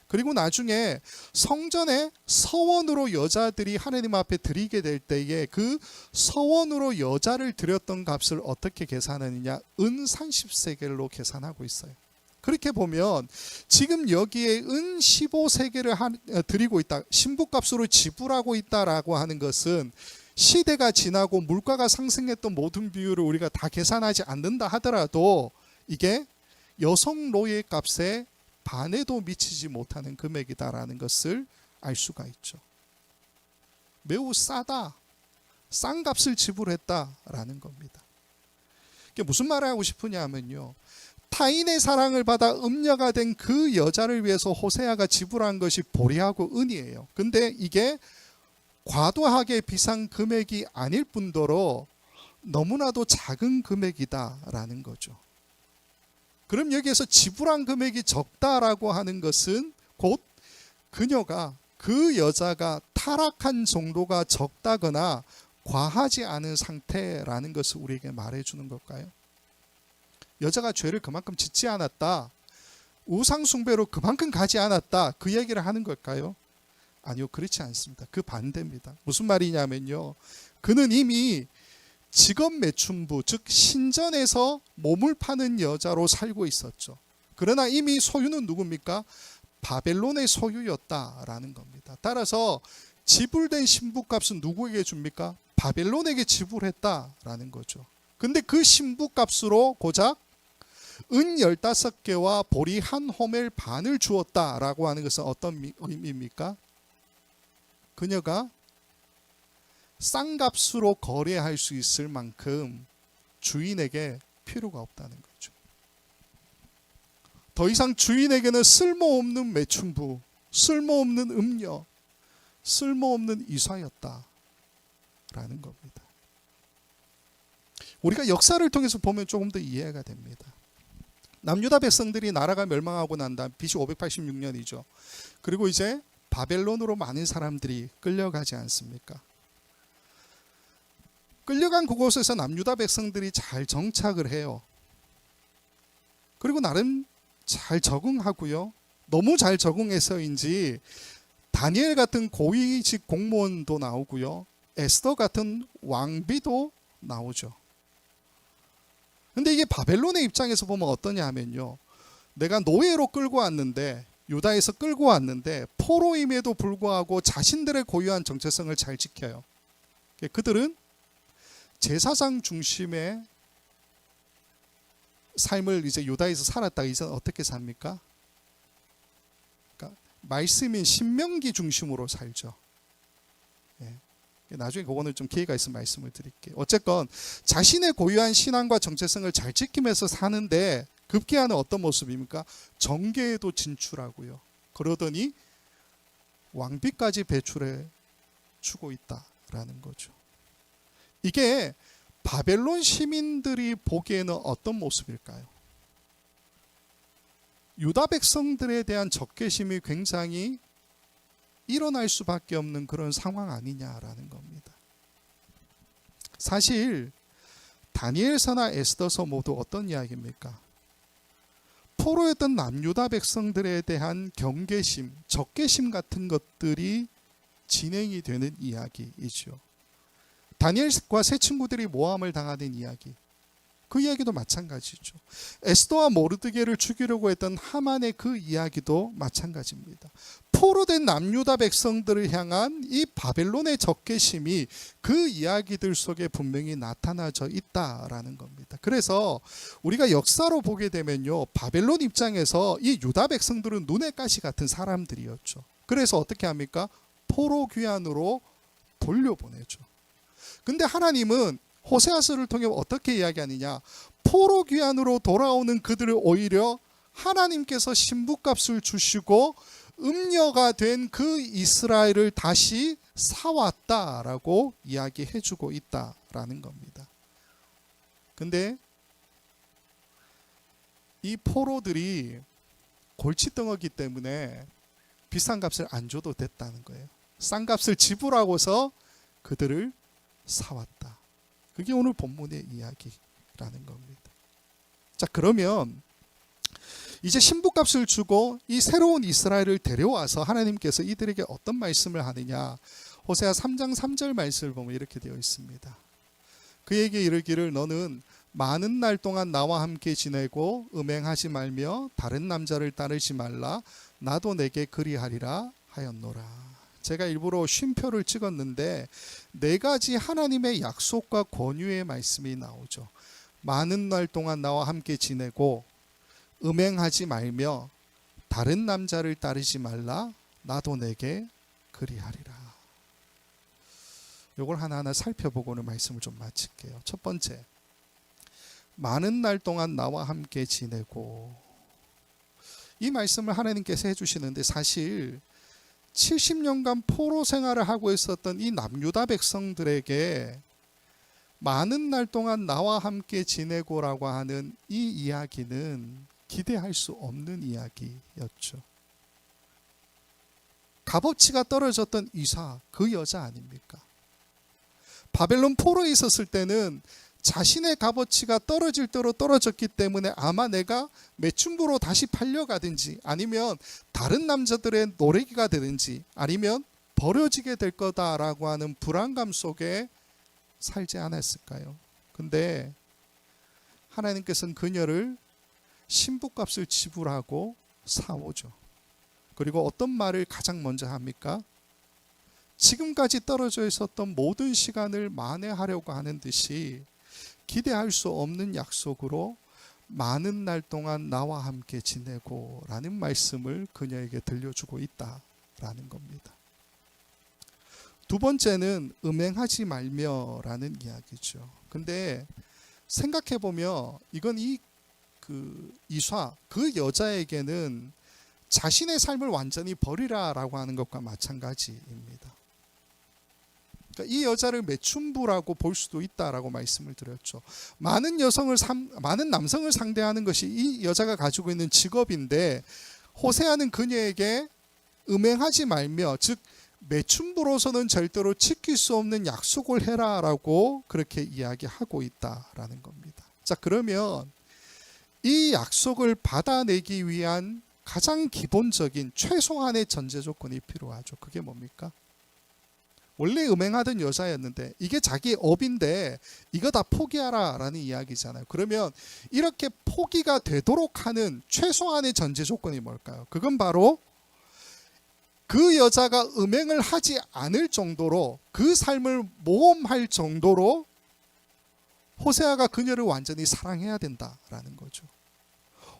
그리고 나중에 성전에 서원으로 여자들이 하나님 앞에 드리게 될 때에 그 서원으로 여자를 드렸던 값을 어떻게 계산하느냐, 은 30세겔로 계산하고 있어요. 그렇게 보면 지금 여기에 은 15세겔을 드리고 있다, 신부값으로 지불하고 있다라고 하는 것은 시대가 지나고 물가가 상승했던 모든 비율을 우리가 다 계산하지 않는다 하더라도 이게 여성 노예 값의 반에도 미치지 못하는 금액이다라는 것을 알 수가 있죠. 매우 싸다, 싼 값을 지불했다라는 겁니다. 이게 무슨 말을 하고 싶으냐면요, 타인의 사랑을 받아 음녀가 된 그 여자를 위해서 호세아가 지불한 것이 보리하고 은이에요. 근데 이게 과도하게 비싼 금액이 아닐 뿐더러 너무나도 작은 금액이다라는 거죠. 그럼 여기에서 지불한 금액이 적다라고 하는 것은 곧 그녀가, 그 여자가 타락한 정도가 적다거나 과하지 않은 상태라는 것을 우리에게 말해주는 걸까요? 여자가 죄를 그만큼 짓지 않았다, 우상숭배로 그만큼 가지 않았다, 그 얘기를 하는 걸까요? 아니요, 그렇지 않습니다. 그 반대입니다. 무슨 말이냐면요, 그는 이미 직업 매춘부, 즉 신전에서 몸을 파는 여자로 살고 있었죠. 그러나 이미 소유는 누굽니까? 바벨론의 소유였다라는 겁니다. 따라서 지불된 신부값은 누구에게 줍니까? 바벨론에게 지불했다라는 거죠. 근데 그 신부값으로 고작 은 15개와 보리 한 호멜 반을 주었다라고 하는 것은 어떤 의미입니까? 그녀가 싼 값으로 거래할 수 있을 만큼 주인에게 필요가 없다는 거죠. 더 이상 주인에게는 쓸모없는 매춘부, 쓸모없는 음녀, 쓸모없는 이사였다라는 겁니다. 우리가 역사를 통해서 보면 조금 더 이해가 됩니다. 남유다 백성들이 나라가 멸망하고 난 다음 BC 586년이죠. 그리고 이제 바벨론으로 많은 사람들이 끌려가지 않습니까? 끌려간 그곳에서 남유다 백성들이 잘 정착을 해요. 그리고 나름 잘 적응하고요. 너무 잘 적응해서인지 다니엘 같은 고위직 공무원도 나오고요, 에스더 같은 왕비도 나오죠. 근데 이게 바벨론의 입장에서 보면 어떠냐 하면요, 내가 노예로 끌고 왔는데, 유다에서 끌고 왔는데 포로임에도 불구하고 자신들의 고유한 정체성을 잘 지켜요. 그들은 제사장 중심의 삶을 이제 유다에서 살았다가 이제 어떻게 삽니까? 그러니까 말씀인 신명기 중심으로 살죠. 예. 나중에 그거는 좀 기회가 있으면 말씀을 드릴게요. 어쨌건 자신의 고유한 신앙과 정체성을 잘 지키면서 사는데 급기야는 어떤 모습입니까? 정계에도 진출하고요. 그러더니 왕비까지 배출해 주고 있다라는 거죠. 이게 바벨론 시민들이 보기에는 어떤 모습일까요? 유다 백성들에 대한 적개심이 굉장히 일어날 수밖에 없는 그런 상황 아니냐라는 겁니다. 사실 다니엘서나 에스더서 모두 어떤 이야기입니까? 포로였던 남유다 백성들에 대한 경계심, 적개심 같은 것들이 진행이 되는 이야기이죠. 다니엘과 세 친구들이 모함을 당하는 이야기, 그 이야기도 마찬가지죠. 에스더와 모르드게를 죽이려고 했던 하만의 그 이야기도 마찬가지입니다. 포로된 남유다 백성들을 향한 이 바벨론의 적개심이 그 이야기들 속에 분명히 나타나져 있다라는 겁니다. 그래서 우리가 역사로 보게 되면요, 바벨론 입장에서 이 유다 백성들은 눈의 가시 같은 사람들이었죠. 그래서 어떻게 합니까? 포로 귀환으로 돌려보내죠. 근데 하나님은 호세아서를 통해 어떻게 이야기하느냐? 포로 귀환으로 돌아오는 그들을 오히려 하나님께서 신부값을 주시고 음녀가 된 그 이스라엘을 다시 사왔다라고 이야기해주고 있다라는 겁니다. 근데 이 포로들이 골칫덩어기 때문에 비싼 값을 안 줘도 됐다는 거예요. 싼 값을 지불하고서 그들을 사왔다. 그게 오늘 본문의 이야기라는 겁니다. 자, 그러면 이제 신부값을 주고 이 새로운 이스라엘을 데려와서 하나님께서 이들에게 어떤 말씀을 하느냐? 호세아 3장 3절 말씀을 보면 이렇게 되어 있습니다. 그에게 이르기를 너는 많은 날 동안 나와 함께 지내고 음행하지 말며 다른 남자를 따르지 말라. 나도 내게 그리하리라 하였노라. 제가 일부러 쉼표를 찍었는데 네 가지 하나님의 약속과 권유의 말씀이 나오죠. 많은 날 동안 나와 함께 지내고 음행하지 말며 다른 남자를 따르지 말라. 나도 내게 그리하리라. 이걸 하나하나 살펴보고는 말씀을 좀 마칠게요. 첫 번째, 많은 날 동안 나와 함께 지내고, 이 말씀을 하나님께서 해주시는데 사실 70년간 포로 생활을 하고 있었던 이 남유다 백성들에게 많은 날 동안 나와 함께 지내고라고 하는 이 이야기는 기대할 수 없는 이야기였죠. 값어치가 떨어졌던 이사, 그 여자 아닙니까? 바벨론 포로에 있었을 때는 자신의 값어치가 떨어질 대로 떨어졌기 때문에 아마 내가 매춘부로 다시 팔려가든지 아니면 다른 남자들의 노래기가 되든지 아니면 버려지게 될 거다라고 하는 불안감 속에 살지 않았을까요? 근데 하나님께서는 그녀를 신부값을 지불하고 사오죠. 그리고 어떤 말을 가장 먼저 합니까? 지금까지 떨어져 있었던 모든 시간을 만회하려고 하는 듯이 기대할 수 없는 약속으로 많은 날 동안 나와 함께 지내고 라는 말씀을 그녀에게 들려주고 있다라는 겁니다. 두 번째는 음행하지 말며 라는 이야기죠. 근데 생각해보면 이건 이사, 그 여자에게는 자신의 삶을 완전히 버리라라고 하는 것과 마찬가지입니다. 그러니까 이 여자를 매춘부라고 볼 수도 있다라고 말씀을 드렸죠. 많은 남성을 상대하는 것이 이 여자가 가지고 있는 직업인데 호세아는 그녀에게 음행하지 말며, 즉 매춘부로서는 절대로 지킬 수 없는 약속을 해라라고 그렇게 이야기하고 있다라는 겁니다. 자, 그러면 이 약속을 받아내기 위한 가장 기본적인 최소한의 전제 조건이 필요하죠. 그게 뭡니까? 원래 음행하던 여자였는데 이게 자기 업인데 이거 다 포기하라 라는 이야기잖아요. 그러면 이렇게 포기가 되도록 하는 최소한의 전제 조건이 뭘까요? 그건 바로 그 여자가 음행을 하지 않을 정도로, 그 삶을 모험할 정도로 호세아가 그녀를 완전히 사랑해야 된다라는 거죠.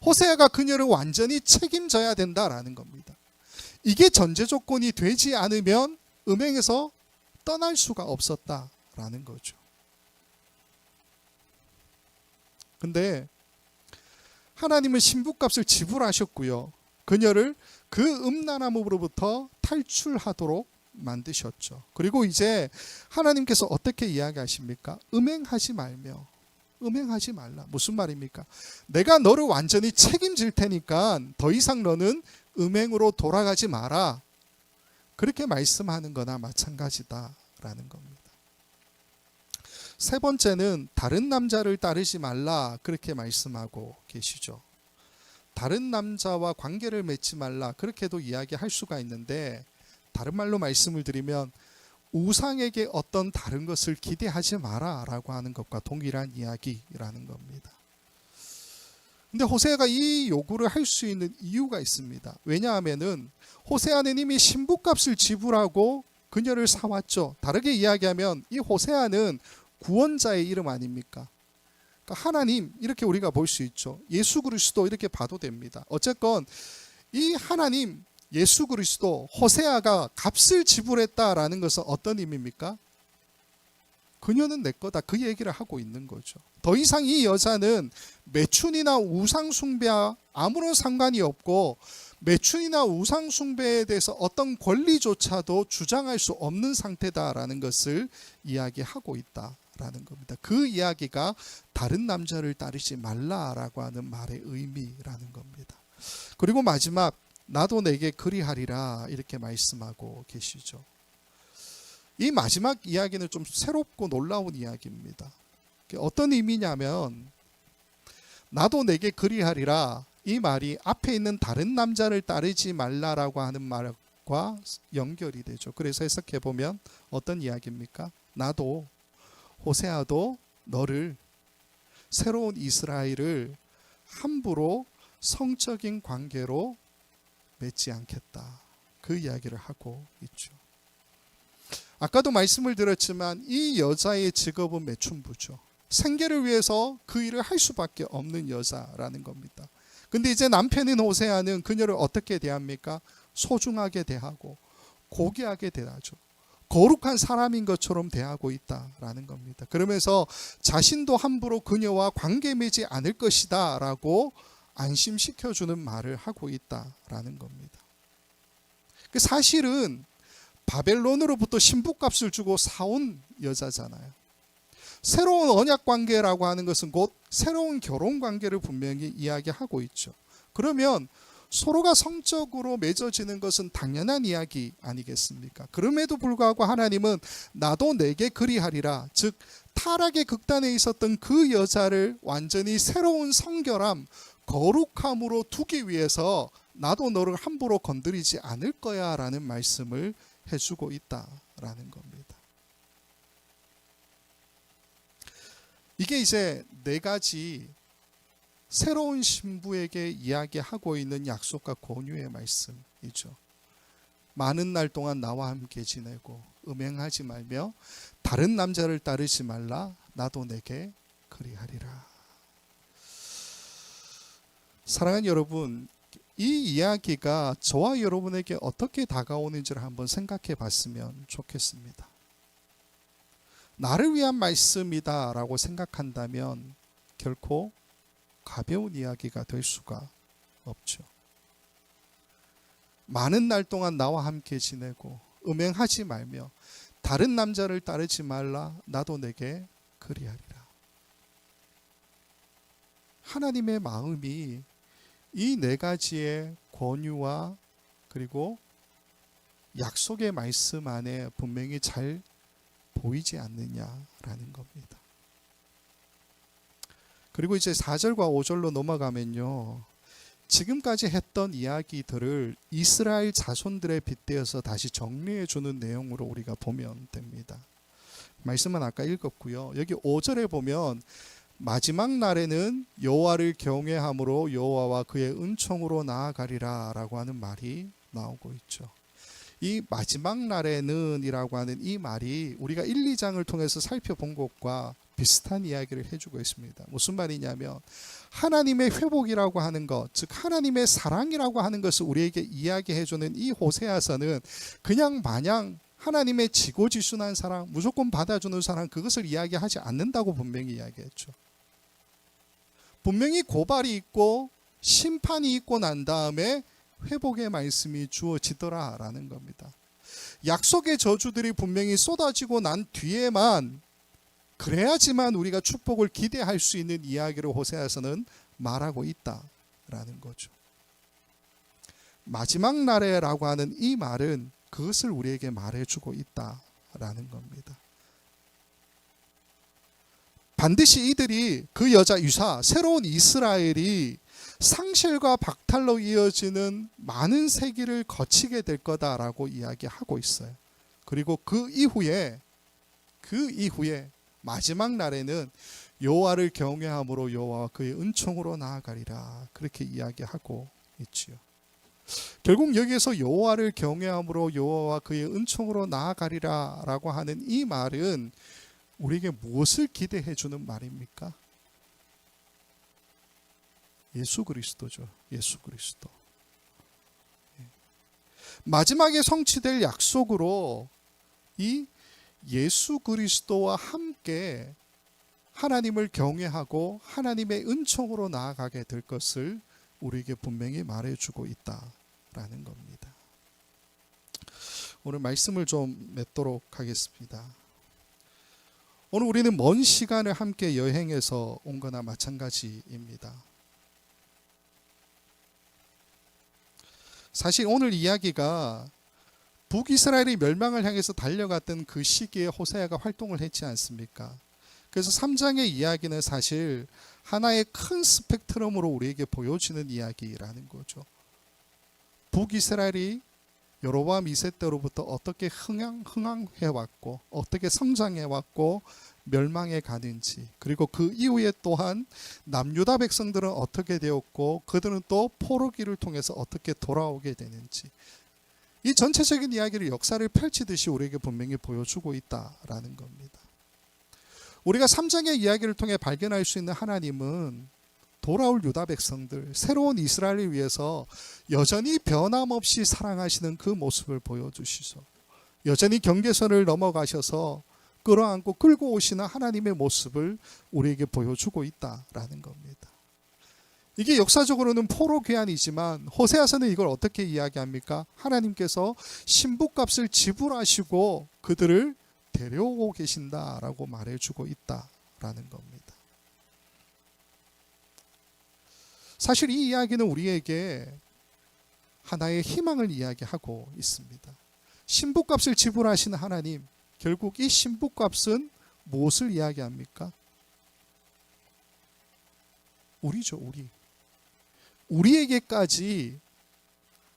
호세아가 그녀를 완전히 책임져야 된다라는 겁니다. 이게 전제 조건이 되지 않으면 음행에서 떠날 수가 없었다라는 거죠. 근데 하나님은 신부값을 지불하셨고요. 그녀를 그 음란함으로부터 탈출하도록 만드셨죠. 그리고 이제 하나님께서 어떻게 이야기하십니까? 음행하지 말라. 무슨 말입니까? 내가 너를 완전히 책임질 테니까 더 이상 너는 음행으로 돌아가지 마라. 그렇게 말씀하는 거나 마찬가지다라는 겁니다. 세 번째는 다른 남자를 따르지 말라. 그렇게 말씀하고 계시죠. 다른 남자와 관계를 맺지 말라. 그렇게도 이야기할 수가 있는데, 다른 말로 말씀을 드리면 우상에게 어떤 다른 것을 기대하지 마라 라고 하는 것과 동일한 이야기라는 겁니다. 근데 호세아가 이 요구를 할 수 있는 이유가 있습니다. 왜냐하면은 호세아는 이미 신부값을 지불하고 그녀를 사왔죠. 다르게 이야기하면 이 호세아는 구원자의 이름 아닙니까? 그러니까 하나님, 이렇게 우리가 볼 수 있죠. 예수 그리스도, 이렇게 봐도 됩니다. 어쨌건 이 하나님, 예수 그리스도, 호세아가 값을 지불했다라는 것은 어떤 의미입니까? 그녀는 내 거다, 그 얘기를 하고 있는 거죠. 더 이상 이 여자는 매춘이나 우상 숭배와 아무런 상관이 없고, 매춘이나 우상 숭배에 대해서 어떤 권리조차도 주장할 수 없는 상태다라는 것을 이야기하고 있다라는 겁니다. 그 이야기가 다른 남자를 따르지 말라라고 하는 말의 의미라는 겁니다. 그리고 마지막, 나도 내게 그리하리라, 이렇게 말씀하고 계시죠. 이 마지막 이야기는 좀 새롭고 놀라운 이야기입니다. 어떤 의미냐면, 나도 내게 그리하리라, 이 말이 앞에 있는 다른 남자를 따르지 말라라고 하는 말과 연결이 되죠. 그래서 해석해 보면 어떤 이야기입니까? 나도, 호세아도 너를, 새로운 이스라엘을 함부로 성적인 관계로 맺지 않겠다, 그 이야기를 하고 있죠. 아까도 말씀을 드렸지만 이 여자의 직업은 매춘부죠. 생계를 위해서 그 일을 할 수밖에 없는 여자라는 겁니다. 근데 이제 남편인 호세아는 그녀를 어떻게 대합니까? 소중하게 대하고 고귀하게 대하죠. 거룩한 사람인 것처럼 대하고 있다라는 겁니다. 그러면서 자신도 함부로 그녀와 관계 맺지 않을 것이다 라고 안심시켜주는 말을 하고 있다라는 겁니다. 사실은 바벨론으로부터 신부값을 주고 사온 여자잖아요. 새로운 언약 관계라고 하는 것은 곧 새로운 결혼 관계를 분명히 이야기하고 있죠. 그러면 서로가 성적으로 맺어지는 것은 당연한 이야기 아니겠습니까? 그럼에도 불구하고 하나님은 나도 내게 그리하리라, 즉 타락의 극단에 있었던 그 여자를 완전히 새로운 성결함, 거룩함으로 두기 위해서 나도 너를 함부로 건드리지 않을 거야 라는 말씀을 해주고 있다라는 겁니다. 이게 이제 네 가지 새로운 신부에게 이야기하고 있는 약속과 권유의 말씀이죠. 많은 날 동안 나와 함께 지내고 음행하지 말며 다른 남자를 따르지 말라, 나도 내게 그리하리라. 사랑하는 여러분, 이 이야기가 저와 여러분에게 어떻게 다가오는지를 한번 생각해 봤으면 좋겠습니다. 나를 위한 말씀이다 라고 생각한다면 결코 가벼운 이야기가 될 수가 없죠. 많은 날 동안 나와 함께 지내고 음행하지 말며 다른 남자를 따르지 말라, 나도 내게 그리하리라. 하나님의 마음이 이 네 가지의 권유와 그리고 약속의 말씀 안에 분명히 잘 보이지 않느냐라는 겁니다. 그리고 이제 4절과 5절로 넘어가면요, 지금까지 했던 이야기들을 이스라엘 자손들에 빗대어서 다시 정리해 주는 내용으로 우리가 보면 됩니다. 말씀은 아까 읽었고요. 여기 5절에 보면 마지막 날에는 여호와를 경외함으로 여호와와 그의 은총으로 나아가리라 라고 하는 말이 나오고 있죠. 이 마지막 날에는 이라고 하는 이 말이 우리가 1, 2장을 통해서 살펴본 것과 비슷한 이야기를 해주고 있습니다. 무슨 말이냐면 하나님의 회복이라고 하는 것, 즉 하나님의 사랑이라고 하는 것을 우리에게 이야기해주는 이 호세아서는 그냥 마냥 하나님의 지고지순한 사랑, 무조건 받아주는 사랑, 그것을 이야기하지 않는다고 분명히 이야기했죠. 분명히 고발이 있고 심판이 있고 난 다음에 회복의 말씀이 주어지더라라는 겁니다. 약속의 저주들이 분명히 쏟아지고 난 뒤에만 그래야지만 우리가 축복을 기대할 수 있는 이야기를 호세아서는 말하고 있다라는 거죠. 마지막 날에라고 하는 이 말은 그것을 우리에게 말해주고 있다라는 겁니다. 반드시 이들이 그 여자 유사, 새로운 이스라엘이 상실과 박탈로 이어지는 많은 세기를 거치게 될 거다라고 이야기하고 있어요. 그리고 그 이후에 마지막 날에는 여호와를 경외함으로 여호와와 그의 은총으로 나아가리라 그렇게 이야기하고 있지요. 결국 여기에서 여호와를 경외함으로 여호와와 그의 은총으로 나아가리라 라고 하는 이 말은 우리에게 무엇을 기대해 주는 말입니까? 예수 그리스도죠. 예수 그리스도. 마지막에 성취될 약속으로 이 예수 그리스도와 함께 하나님을 경외하고 하나님의 은총으로 나아가게 될 것을 우리에게 분명히 말해주고 있다라는 겁니다. 오늘 말씀을 좀 맺도록 하겠습니다. 오늘 우리는 먼 시간을 함께 여행해서 온 거나 마찬가지입니다. 사실 오늘 이야기가 북이스라엘이 멸망을 향해서 달려갔던 그 시기에 호세아가 활동을 했지 않습니까? 그래서 3장의 이야기는 사실 하나의 큰 스펙트럼으로 우리에게 보여지는 이야기라는 거죠. 북이스라엘이 여로보암 2세 때로부터 어떻게 흥황해왔고 어떻게 성장해왔고 멸망해 가는지, 그리고 그 이후에 또한 남유다 백성들은 어떻게 되었고 그들은 또 포로기를 통해서 어떻게 돌아오게 되는지, 이 전체적인 이야기를 역사를 펼치듯이 우리에게 분명히 보여주고 있다라는 겁니다. 우리가 3장의 이야기를 통해 발견할 수 있는 하나님은 돌아올 유다 백성들, 새로운 이스라엘을 위해서 여전히 변함없이 사랑하시는 그 모습을 보여주시소. 여전히 경계선을 넘어가셔서 끌어안고 끌고 오시는 하나님의 모습을 우리에게 보여주고 있다라는 겁니다. 이게 역사적으로는 포로 귀환이지만 호세아서는 이걸 어떻게 이야기합니까? 하나님께서 신부값을 지불하시고 그들을 데려오고 계신다라고 말해주고 있다라는 겁니다. 사실 이 이야기는 우리에게 하나의 희망을 이야기하고 있습니다. 신부값을 지불하시는 하나님, 결국 이 신부값은 무엇을 이야기합니까? 우리죠, 우리. 우리에게까지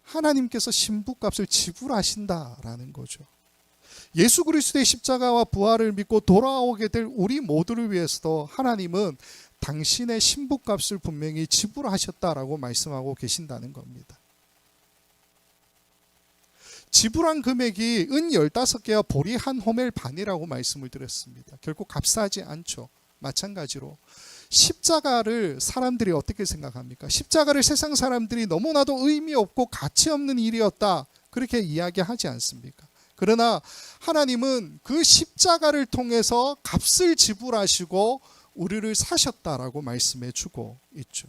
하나님께서 신부값을 지불하신다라는 거죠. 예수 그리스도의 십자가와 부활을 믿고 돌아오게 될 우리 모두를 위해서도 하나님은 당신의 신부값을 분명히 지불하셨다라고 말씀하고 계신다는 겁니다. 지불한 금액이 은 15개와 보리 한 호멜 반이라고 말씀을 드렸습니다. 결국 값싸지 않죠. 마찬가지로 십자가를 사람들이 어떻게 생각합니까? 십자가를 세상 사람들이 너무나도 의미 없고 가치 없는 일이었다, 그렇게 이야기하지 않습니까? 그러나 하나님은 그 십자가를 통해서 값을 지불하시고 우리를 사셨다라고 말씀해 주고 있죠.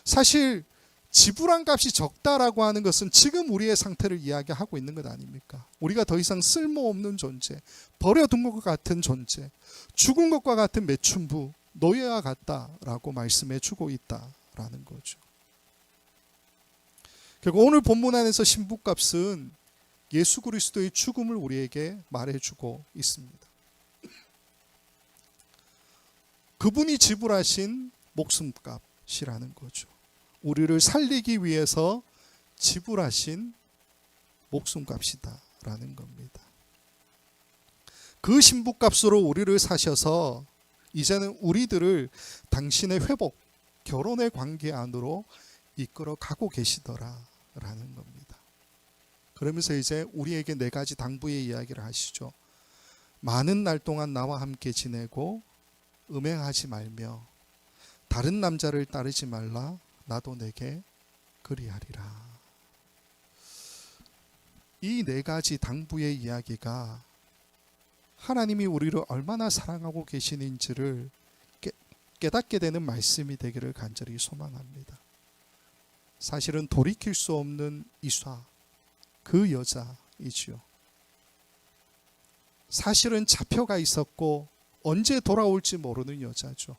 사실 지불한 값이 적다라고 하는 것은 지금 우리의 상태를 이야기하고 있는 것 아닙니까? 우리가 더 이상 쓸모없는 존재, 버려둔 것과 같은 존재, 죽은 것과 같은 매춘부, 노예와 같다라고 말씀해 주고 있다라는 거죠. 결국 오늘 본문 안에서 신부값은 예수 그리스도의 죽음을 우리에게 말해주고 있습니다. 그분이 지불하신 목숨값이라는 거죠. 우리를 살리기 위해서 지불하신 목숨값이다라는 겁니다. 그 신부값으로 우리를 사셔서 이제는 우리들을 당신의 회복, 결혼의 관계 안으로 이끌어 가고 계시더라라는 겁니다. 그러면서 이제 우리에게 네 가지 당부의 이야기를 하시죠. 많은 날 동안 나와 함께 지내고 음행하지 말며 다른 남자를 따르지 말라. 나도 내게 그리하리라. 이 네 가지 당부의 이야기가 하나님이 우리를 얼마나 사랑하고 계시는지를 깨닫게 되는 말씀이 되기를 간절히 소망합니다. 사실은 돌이킬 수 없는 이사, 그 여자이지요. 사실은 잡혀가 있었고 언제 돌아올지 모르는 여자죠.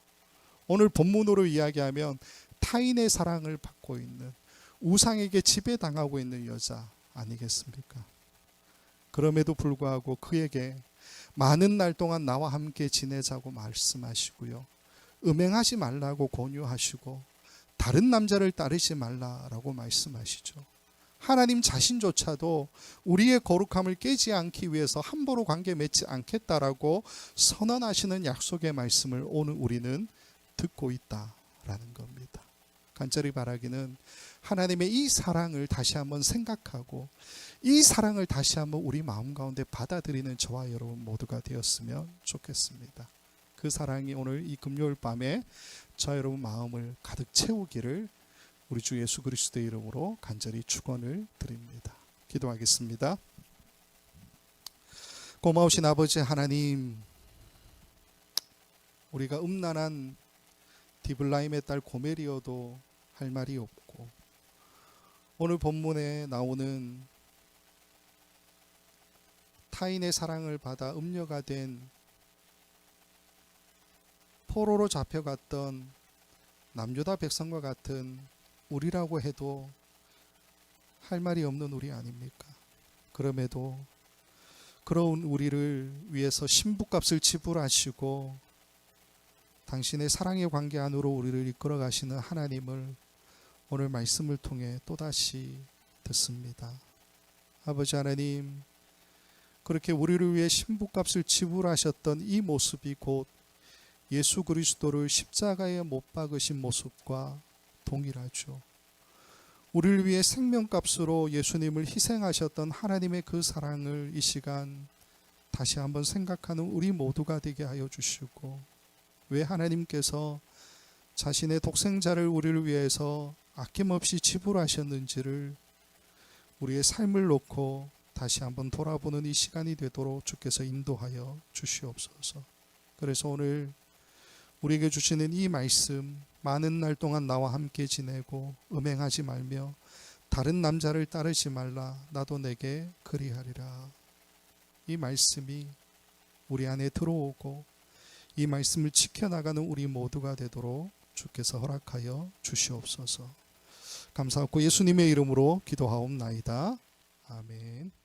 오늘 본문으로 이야기하면 타인의 사랑을 받고 있는, 우상에게 지배당하고 있는 여자 아니겠습니까? 그럼에도 불구하고 그에게 많은 날 동안 나와 함께 지내자고 말씀하시고요, 음행하지 말라고 권유하시고 다른 남자를 따르지 말라라고 말씀하시죠. 하나님 자신조차도 우리의 거룩함을 깨지 않기 위해서 함부로 관계 맺지 않겠다라고 선언하시는 약속의 말씀을 오늘 우리는 듣고 있다라는 겁니다. 간절히 바라기는 하나님의 이 사랑을 다시 한번 생각하고 이 사랑을 다시 한번 우리 마음 가운데 받아들이는 저와 여러분 모두가 되었으면 좋겠습니다. 그 사랑이 오늘 이 금요일 밤에 저와 여러분 마음을 가득 채우기를 우리 주 예수 그리스도의 이름으로 간절히 축원을 드립니다. 기도하겠습니다. 고마우신 아버지 하나님, 우리가 음란한 디블라임의 딸 고멜이어도 할 말이 없고, 오늘 본문에 나오는 타인의 사랑을 받아 음녀가 된 포로로 잡혀갔던 남유다 백성과 같은 우리라고 해도 할 말이 없는 우리 아닙니까? 그럼에도 그런 우리를 위해서 신부값을 지불하시고 당신의 사랑의 관계 안으로 우리를 이끌어 가시는 하나님을 오늘 말씀을 통해 또다시 듣습니다. 아버지 하나님, 그렇게 우리를 위해 신부값을 지불하셨던 이 모습이 곧 예수 그리스도를 십자가에 못 박으신 모습과 동일하죠. 우리를 위해 생명값으로 예수님을 희생하셨던 하나님의 그 사랑을 이 시간 다시 한번 생각하는 우리 모두가 되게 하여 주시고, 왜 하나님께서 자신의 독생자를 우리를 위해서 아낌없이 지불하셨는지를 우리의 삶을 놓고 다시 한번 돌아보는 이 시간이 되도록 주께서 인도하여 주시옵소서. 그래서 오늘 우리에게 주시는 이 말씀, 많은 날 동안 나와 함께 지내고 음행하지 말며 다른 남자를 따르지 말라. 나도 내게 그리하리라. 이 말씀이 우리 안에 들어오고 이 말씀을 지켜나가는 우리 모두가 되도록 주께서 허락하여 주시옵소서. 감사하고 예수님의 이름으로 기도하옵나이다. 아멘.